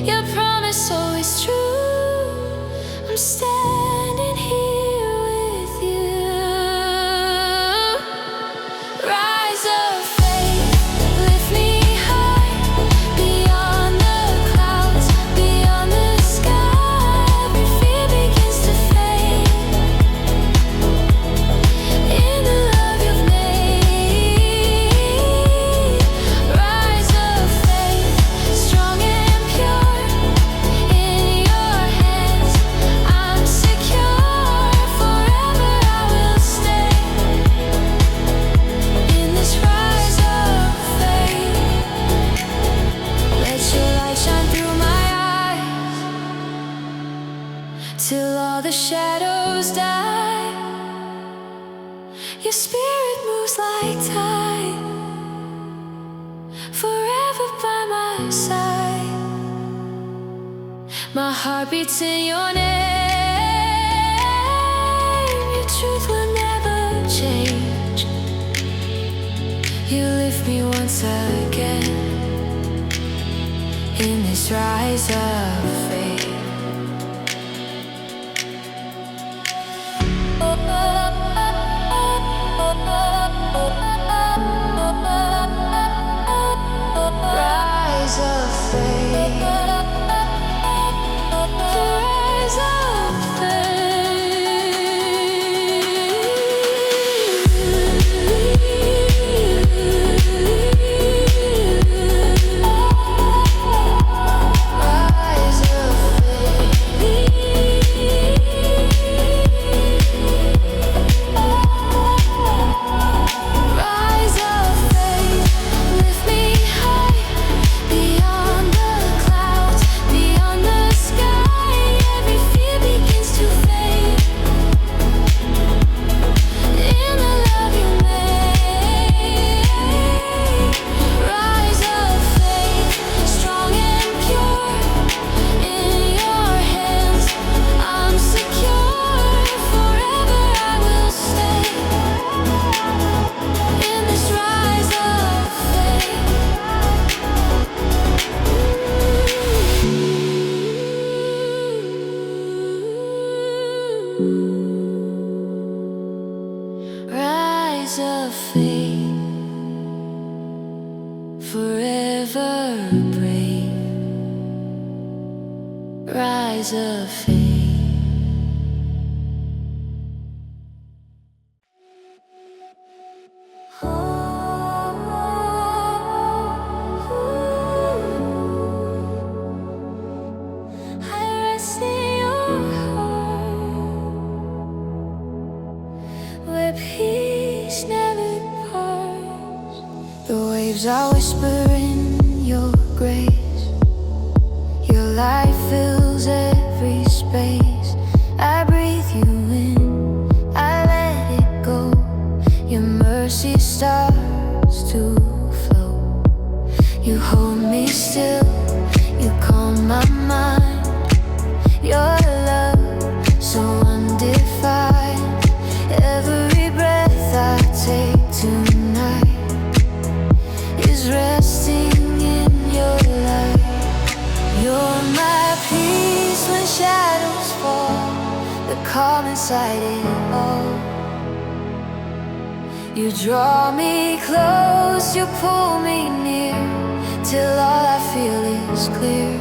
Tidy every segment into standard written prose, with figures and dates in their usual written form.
Your promise always true. I'm standing here with you. Rise of faith, lift me high, beyond the clouds, beyond the sky. Every fear begins to fade in the love you've made. Rise of faith, strong and pure, in your hands I'm secure. Forever I will stay in this rise of faith. Let your light shine through my eyes till all the shadows die. Your spirit moves like tide, forever by my side. My heart beats in your name. Your truth will never change. You lift me once again in this rise of faith. Rise of faith. Rise of Rise of Rise of faith, lift me high, beyond the clouds, beyond the sky. Every fear begins to fade in the love you made. Rise of faith, strong and pure, in your hands I'm secure. Forever I will stay in this rise of faith. Rise of faith, forever brave. Rise of faith. I rest in your heart, where peace never parts. The waves are whispering your grace. Your light fills every space. I breathe you in, I let it go. Your mercy starts to flow. You hold me still, you calm my mind. Your love so undefined. Every breath I take tonight is resting in your light. You're my peace when shadows fall, the calm inside it all. You draw me close, you pull me near, till all I feel is clear.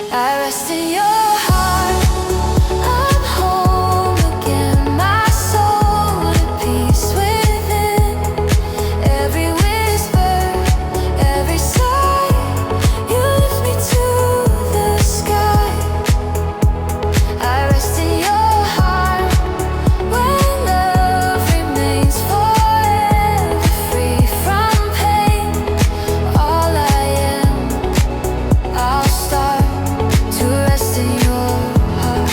I rest in your heart, I'm home again. My soul at peace within. Every whisper, every sigh, you lift me to the sky. I rest in your heart, when love remains forever free from pain. All I am, I'll start to rest in your heart.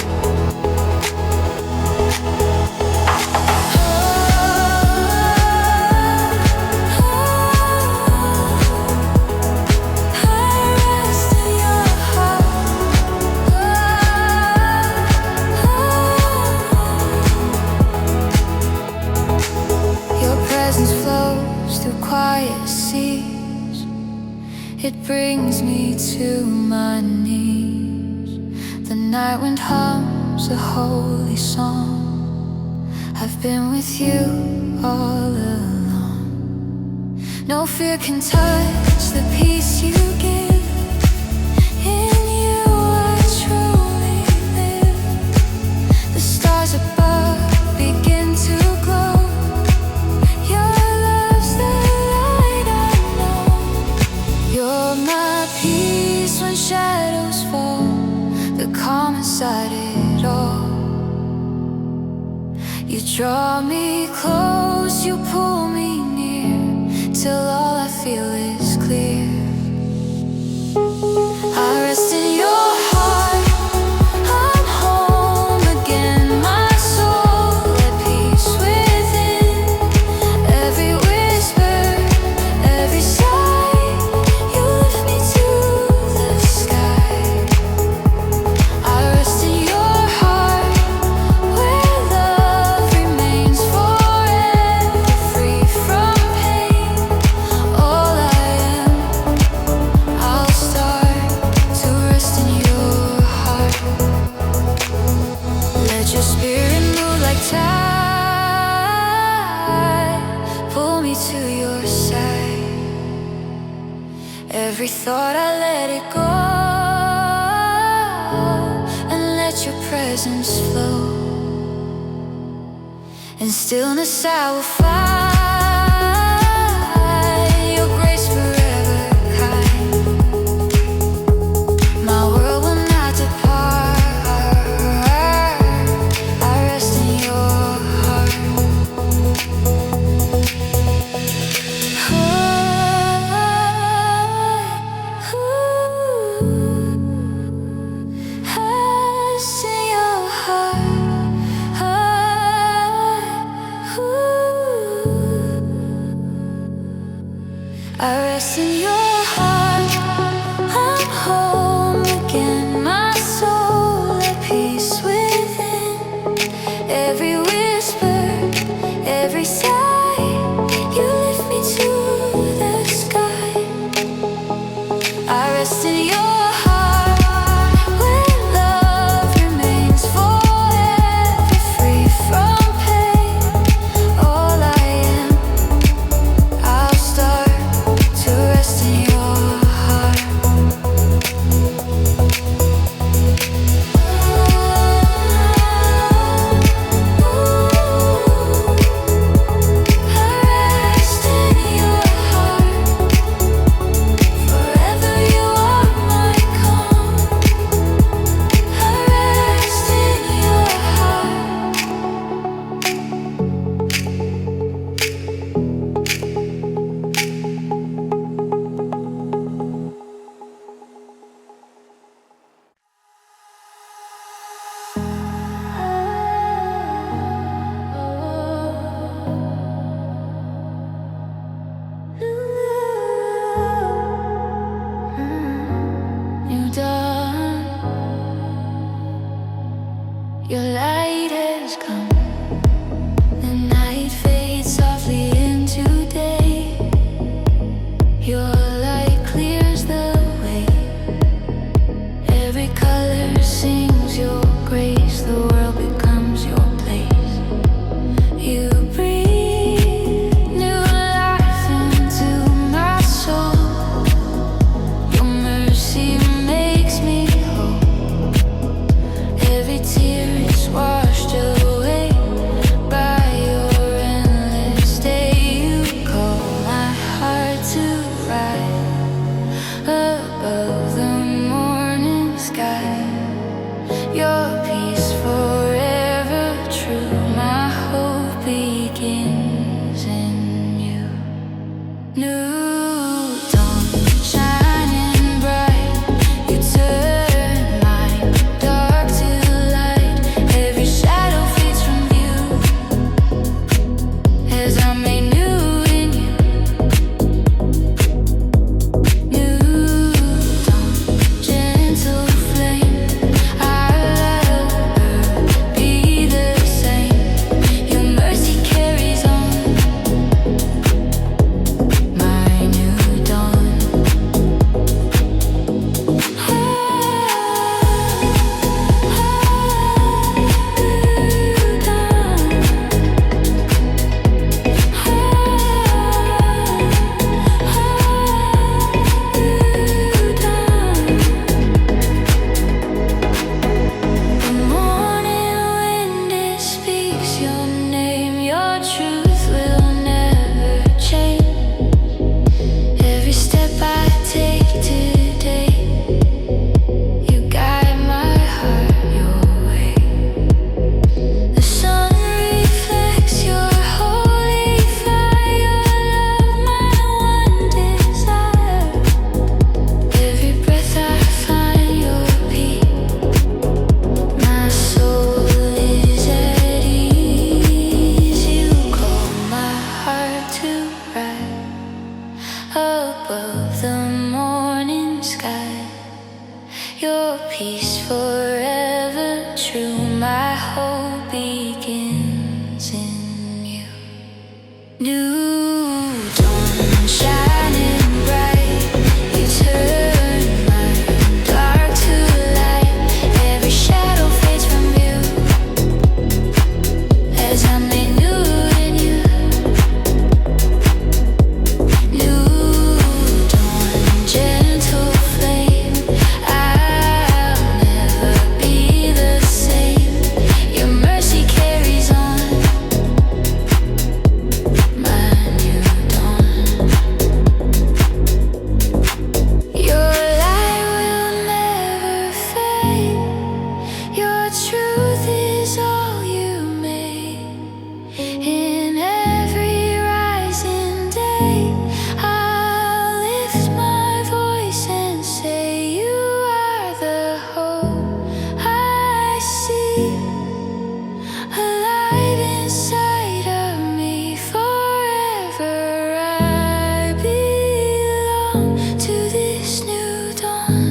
I rest in your heart. Your presence flows through quiet seas. It brings me to my knees. The night wind hums a holy song. I've been with you all along. No fear can touch the peace you give. In you I truly live. The stars above begin to glow. Your love's the light I know. You're my peace when shadows fall, the calm inside it all. You draw me close, you pull me near, till all I feel is clear. I rest in your heart, I'm home again. My soul at peace within. Every whisper, every sigh, you lift me to the sky. I rest in your heart, where love remains forever, free from pain. All I am, I'll start to rest in your heart. Let your spirit move like tide, pull me to your side. Every thought I let it go, and let your presence flow. In stillness I will find your grace forever kind. My world will not depart. I rest in your heart. Rest in your heart. I rest in your heart. I'm home again. My soul at peace within. Every whisper, every sigh, you lift me to the sky. I rest in your heart, where love remains forever, free from pain. All I am, I'll start to rest in your heart. I rest in your heart. Forever you are my calm. I rest in your heart. New dawn, your light has come. The night fades softly into day. Your light clears the way. Every color sings your grace. The world becomes your place. You breathe new life into my soul. Your mercy makes me whole. Every tear is washed away by your endless day. You call my heart to rise above the morning sky. Your peace forever true. My hope begins in you. New dawn, shining bright. You turn my dark to light. Every shadow fades from view as I'm made new in you. New dawn, gentle flame. I love her, be the same. Your mercy carries on. My new dawn. above the morning sky. Your peace forever true, my hope begins in you. New dawn shining bright, you turn my dark to light. Every shadow fades from view as I'm made new in you. New dawn, gentle flame, I'll never be the same. Your mercy carries on, my new dawn. Your light will never fade, your truth is all you made. In every rising day, I'll lift my voice and say, you are the hope I see, alive inside of me forever. I belong to this new dawn.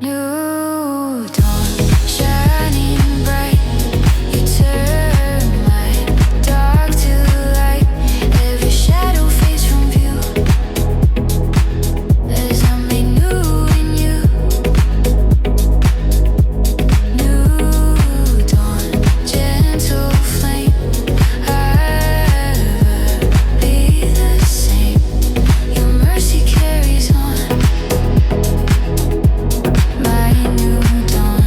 New dawn, shining bright, you turn my dark to light. Every shadow fades from view as I'm made new in you. New dawn, gentle flame, I'll never be the same. Your mercy carries on, my new dawn.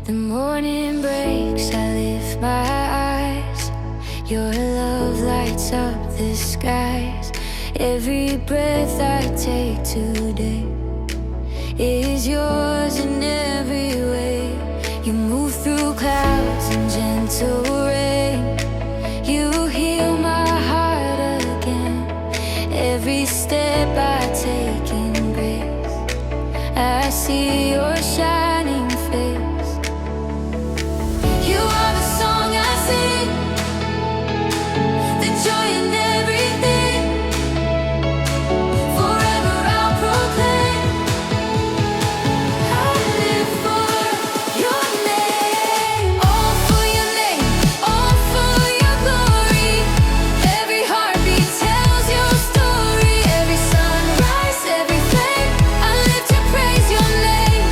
The morning breaks, I lift my eyes. Your love lights up the skies. Every breath I take today is yours in every way. You move through clouds and gentle rain. You heal my heart again. Every step I take in grace, I see your shining face. You are the song I sing, the joy in everything. Forever I'll proclaim, I live for your name. All for your name, all for your glory. Every heartbeat tells your story. Every sunrise, every flame, I live to praise your name.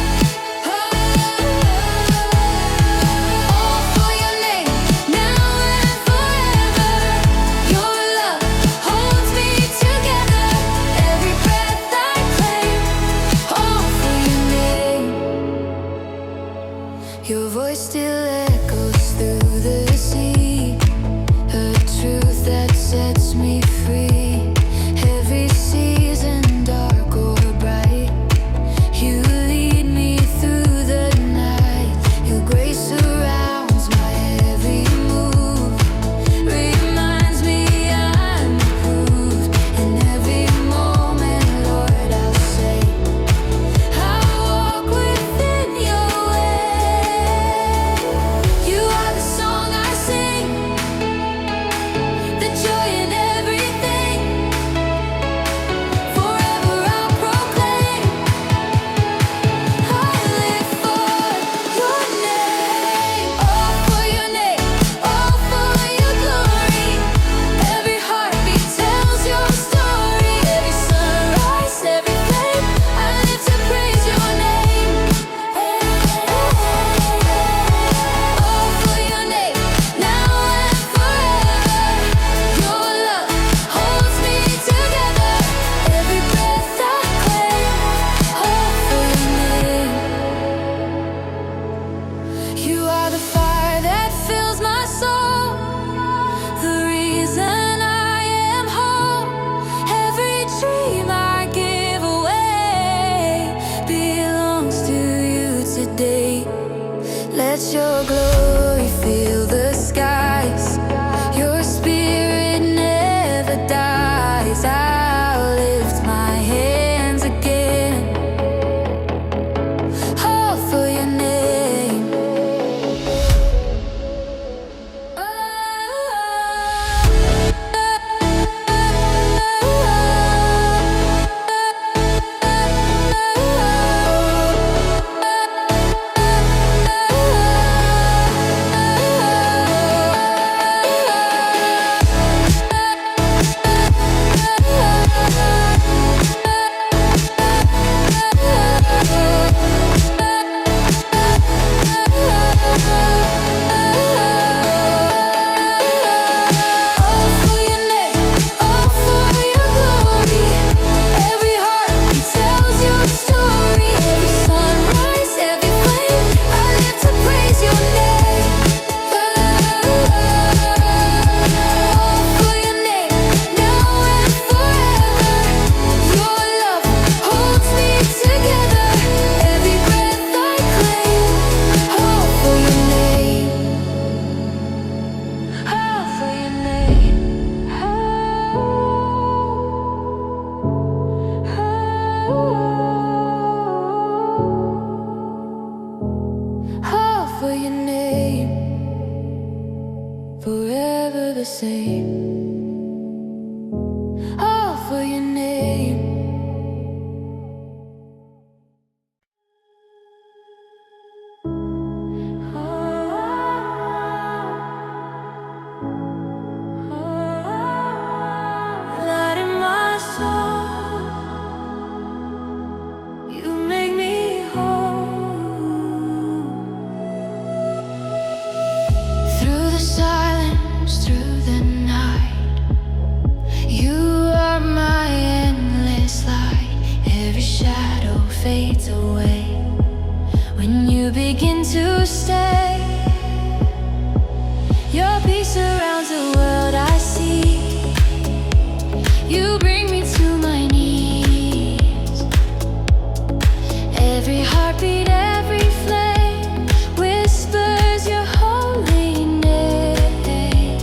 Every heartbeat, every flame whispers your holy name.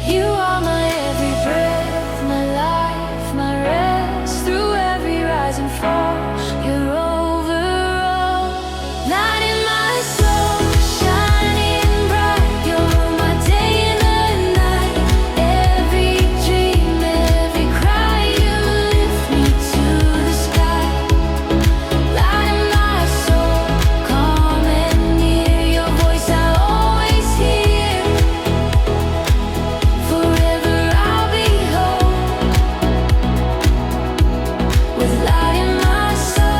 You are my every breath, my life, my rest. Through every rise and fall, you're overall. Light in my soul, shining bright. You're my day and the night. Every dream, every cry, you lift me to the sky. Light in my soul, calm and near. Your voice I always hear. Forever I'll be whole with light in my soul.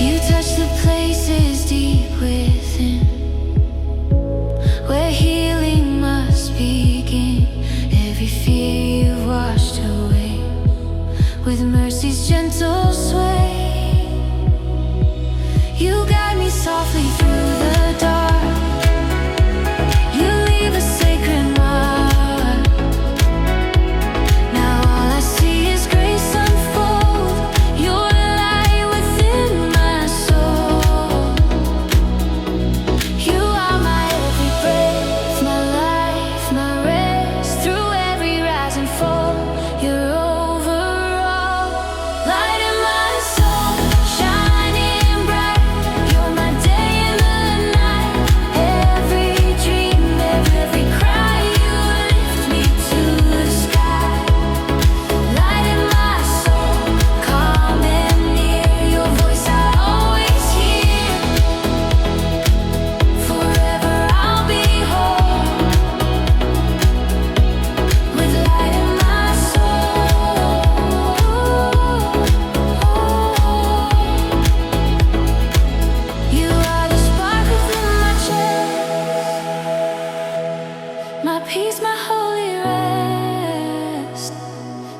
You touch the places deep within, where healing must begin. Every fear you've washed away with mercy's gentle sway. You guide me softly through the dark. You leave a sacred mark. Now all I see is grace unfold. Your light within my soul. You are my every breath, my life, my rest. Through every rise and fall, you're overall. Light in my soul, shining bright. You're my day and the night. Every dream, every cry, you lift me to the sky. Light in my soul, calm and near. Your voice I always hear. Forever I'll be whole with light in my soul. You are the spark within my chest, my peace, my holy rest.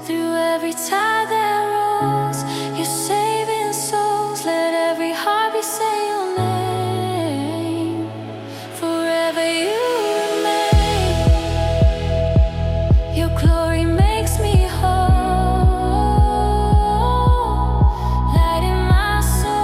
Through every tide that rolls, you're saving souls. Let every heartbeat say your name. Forever you remain. Your glory makes me whole. Light in my soul.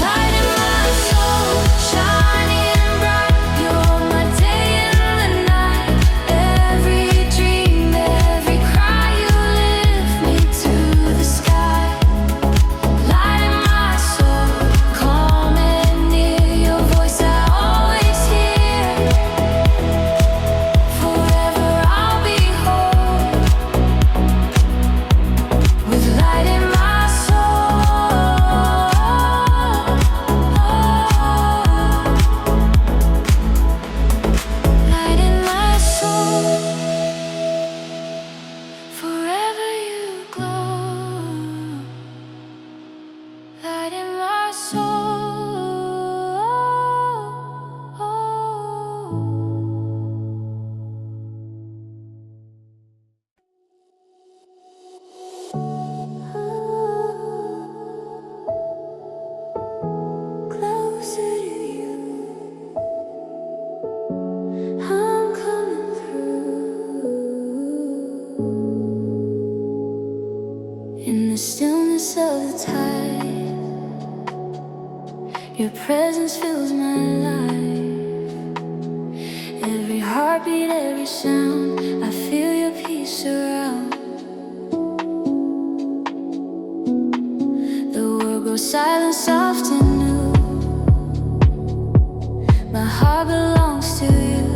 Light in my soul, shining bright. You're my day and the night. Every dream, every cry, you lift me to the sky. Light in my soul, calm and near. Your voice I always hear. Forever I'll be whole with light in my soul. Light in my soul. Forever you glow. Light in my soul. Closer to you, I'm coming through. In the stillness of the tide, your presence fills my life. Every heartbeat, every sound, I feel your peace surround. The world grows silent, soft and new. My heart belongs to you.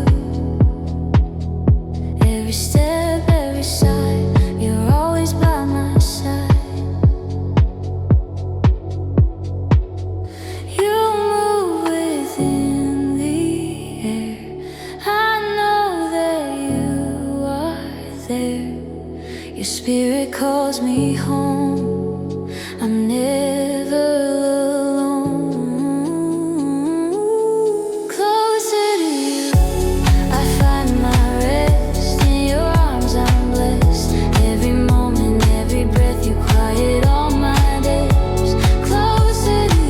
Every step, every side, you're always by my side. You move within the air. I know that you are there. Your spirit calls me home. I'm never alone. Closer to you, I find my rest. In your arms I'm blessed. Every moment, every breath, you quiet all my days. Closer to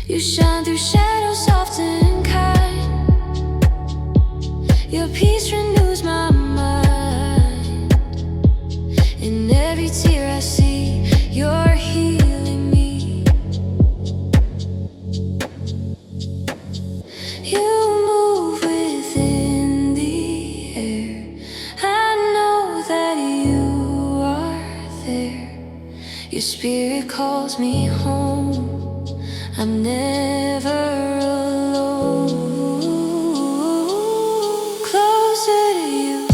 You shine through shadows, soft and kind. Your peace renews my mind. In every tear I see, you're healing me. You move within the air. I know that you are there. Your spirit calls me home. I'm never alone. Closer to you,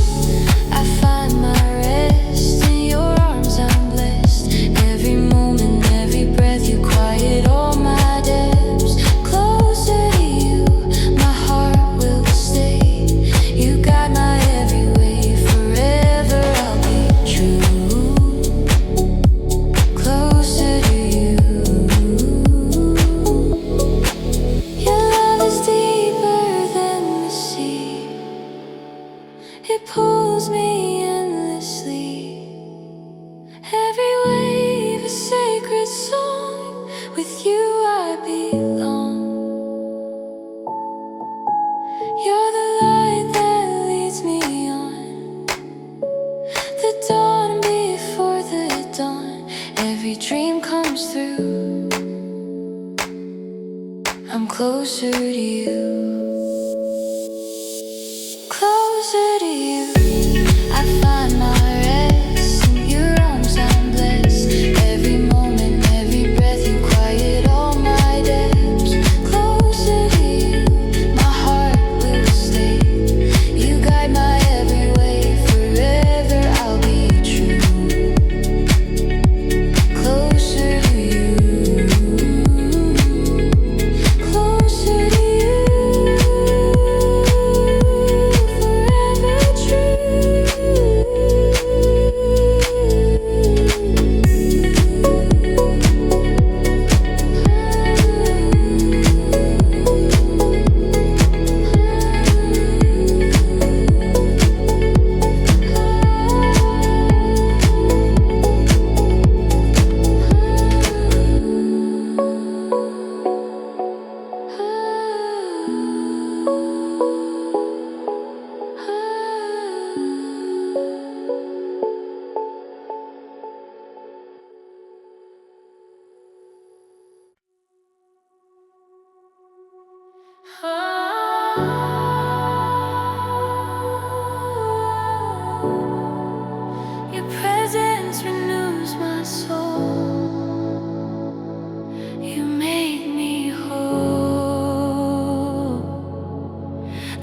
I find my rest. In your arms I'm blessed. Every moment, every breath, you quiet all my depths. Closer to you, my heart will stay. You guide my every way. Forever I'll be true. Closer to you. It pulls me endlessly. Every wave a sacred song. With you I belong. You're the light that leads me on. The dawn before the dawn. Every dream comes through. I'm closer to you. Closer to you, I find my rest. In your arms I'm blessed. Every moment, every breath, you quiet all my depths. Closer to you, my heart will stay. You guide my every way. Forever I'll be true. Closer to you. Closer to you. Your presence renews my soul. You make me whole.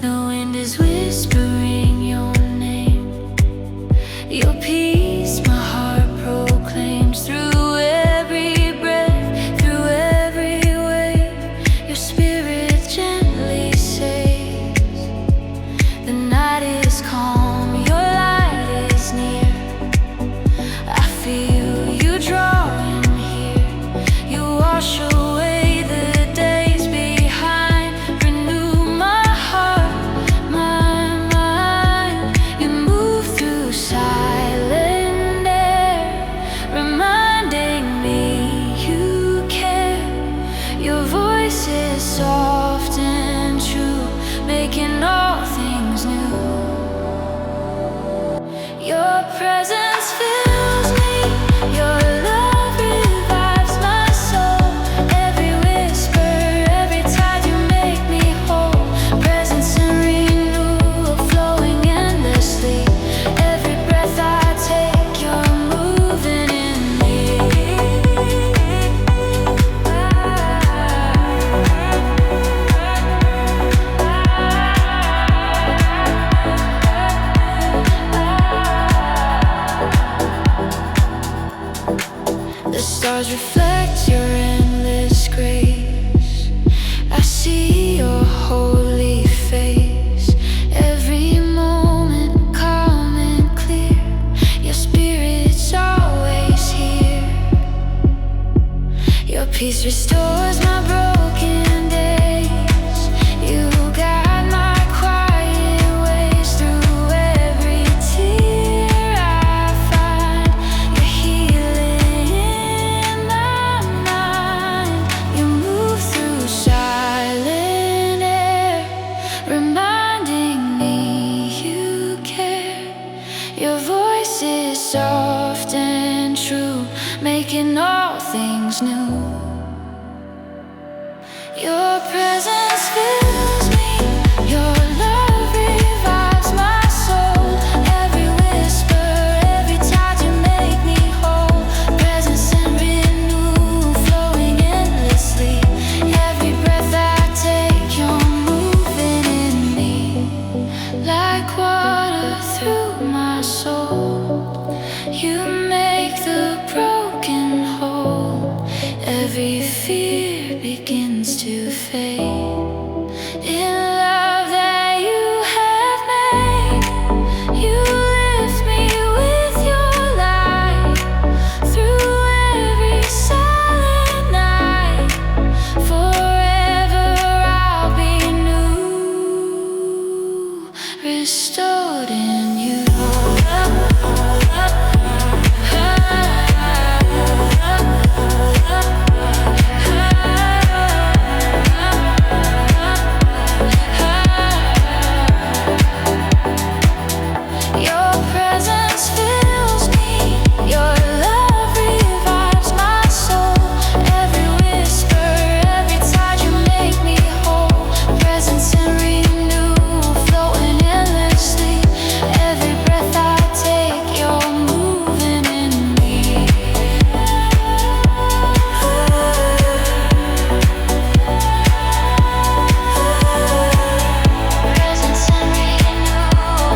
The wind is whispering your name. Your peace my heart proclaims. Through every breath, through every wave, your spirit gently saves. The night is calm, your light is near. I feel you drawing here. You wash away the days behind. Renew my heart, my mind. You move through silent air, reminding me you care. Your voice is soft and true, making all things new. Your presence fills me. Your love revives my soul. Every whisper, every tide, you make me whole. Presence and renewal flowing endlessly. Every breath I take, you're moving in me. The stars reflect your endless grace. I see your holy face. Every moment calm and clear. Your spirit's always here. Your peace restores my broken days. You guide my quiet ways. Through every tear I find your healing in my mind. You move through Your presence fills me, your love revives my soul. Every whisper, every touch, you make me whole. Presence and renewal flowing endlessly. Every breath I take, you're moving in me. Like water through my soul, you make the broken whole. Every fear begins to fade in love that you have made. You lift me with your light through every silent night. Forever I'll be new, restored in you. Your presence fills me, your love revives my soul. Every whisper, every touch, you make me whole. Presence and renewal flowing endlessly. Every breath I take, you're moving in me. Presence and renewal,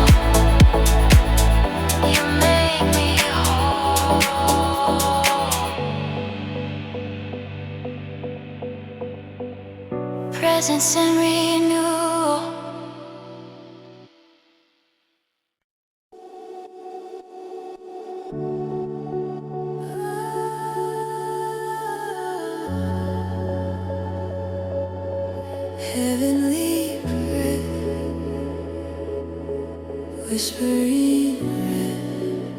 you make me whole. Presence and renewal. Heavenly breath, whispering rest.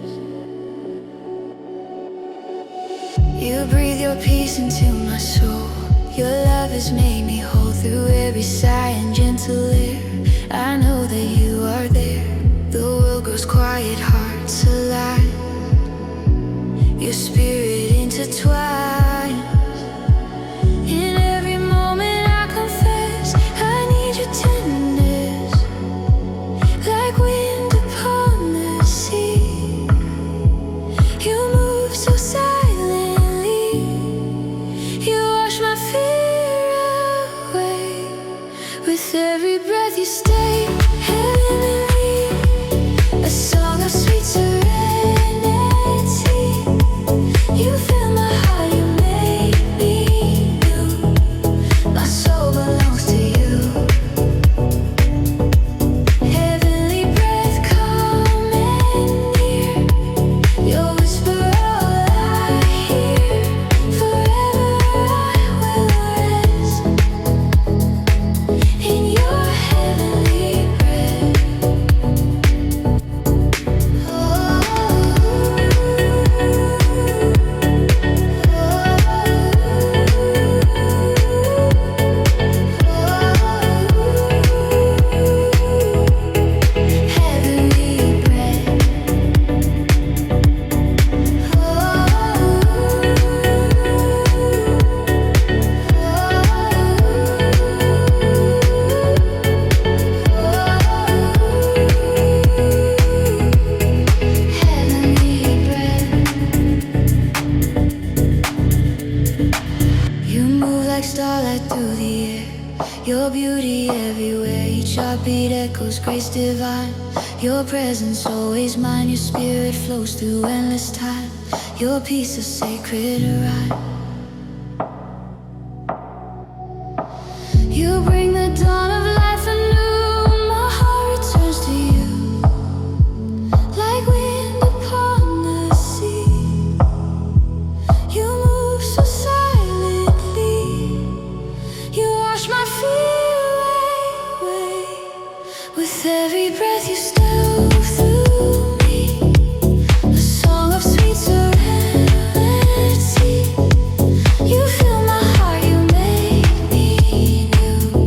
You breathe your peace into my soul. Your love has made me whole through every sigh and gentle air. I know that you are there. The world grows quiet, hearts alive. Your spirit intertwines. In every moment I confess, I need your tenderness. Like wind upon the sea, you move so silently. You wash my fear away. With every breath you stay heavenly, a song of sweet serenity. You fill my heart, you make me new. My soul belongs to you. Heavenly breath, come and near. Your whisper all I hear. Forever I will rest in your heavenly breath. Heavenly breath. Heavenly breath. You move like starlight through the air. Your beauty everywhere. Each heartbeat echoes grace divine. Your presence always mine. Your spirit flows through endless time. Your peace a sacred rhyme. You bring the dawn of life anew. My heart returns to you. Like wind upon the sea, you move so silently. You wash my fear away. With every breath you still through me, a song of sweet serenity. You fill my heart, you make me new.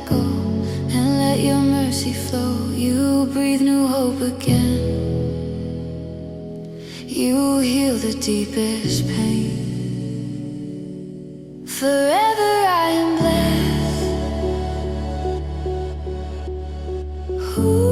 go and let your mercy flow. You breathe new hope again. You heal the deepest pain. Forever I am blessed. Ooh.